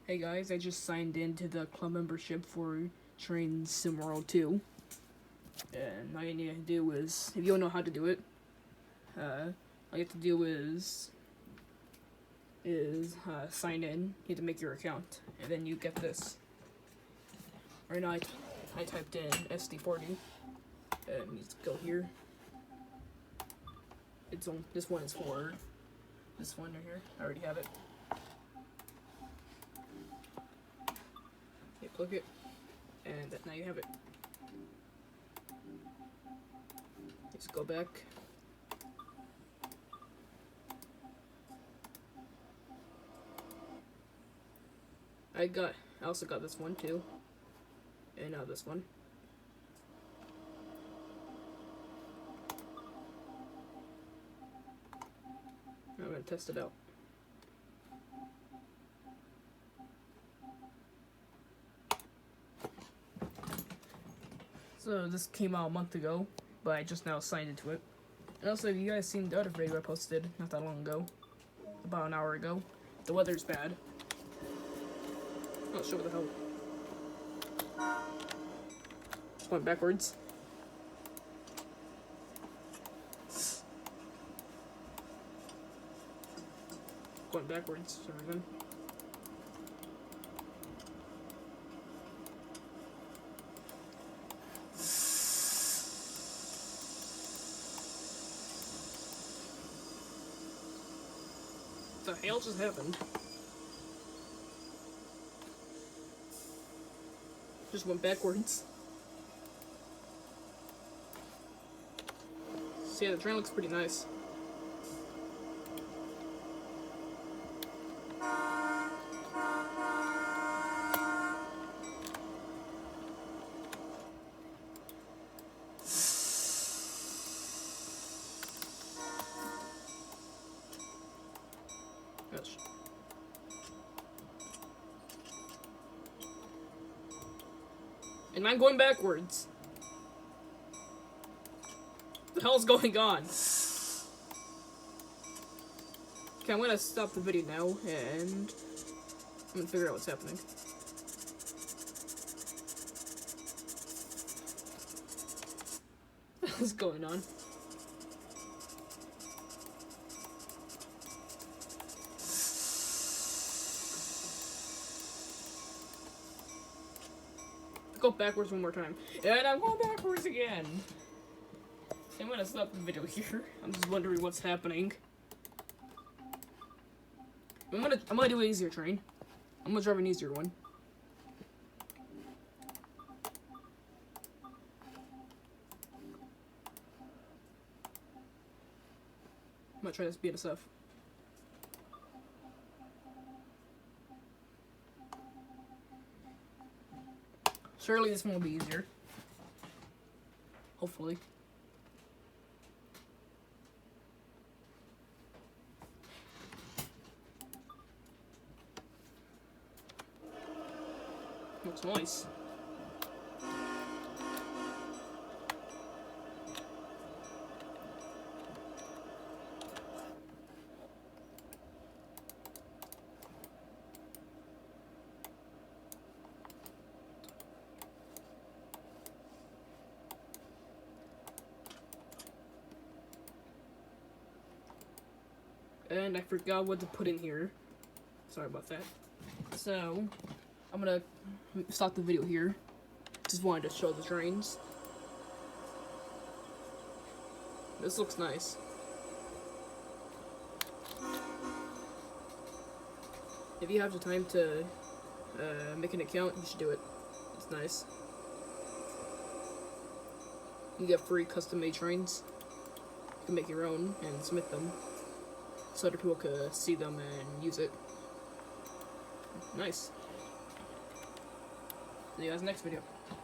Hey guys, I just signed into the club membership for Train SimWorld 2. And all you need to do is, if you don't know how to do it, all you have to do is sign in. You have to make your account, and then you get this. Right now I typed in SD40, and let's go here. This one is for this one right here. I already have it. You click it, and now you have it. Just go back. I also got this one too, and now this one. I'm gonna test it out. So this came out a month ago, but I just now signed into it. And also, you guys seen the other video I posted not that long ago, about an hour ago. The weather's bad. I'll show what the hell. Just went backwards. Going backwards for some reason. What the hell just happened? Just went backwards. So yeah, the train looks pretty nice. Gosh. And I'm going backwards. What the hell's going on? Okay, I'm gonna stop the video now, and I'm gonna figure out what's happening. What's going on? Go backwards one more time. And I'm going backwards again. I'm gonna stop the video here. I'm just wondering what's happening. I'm gonna do an easier train. I'm gonna drive an easier one. I'm gonna try this BNSF. Surely this one will be easier. Hopefully. Looks nice. And I forgot what to put in here. Sorry about that. So, I'm gonna stop the video here. Just wanted to show the trains. This looks nice. If you have the time to make an account, you should do it. It's nice. You get free custom-made trains. You can make your own and submit them, so other people could see them and use it. Nice. See you guys next video.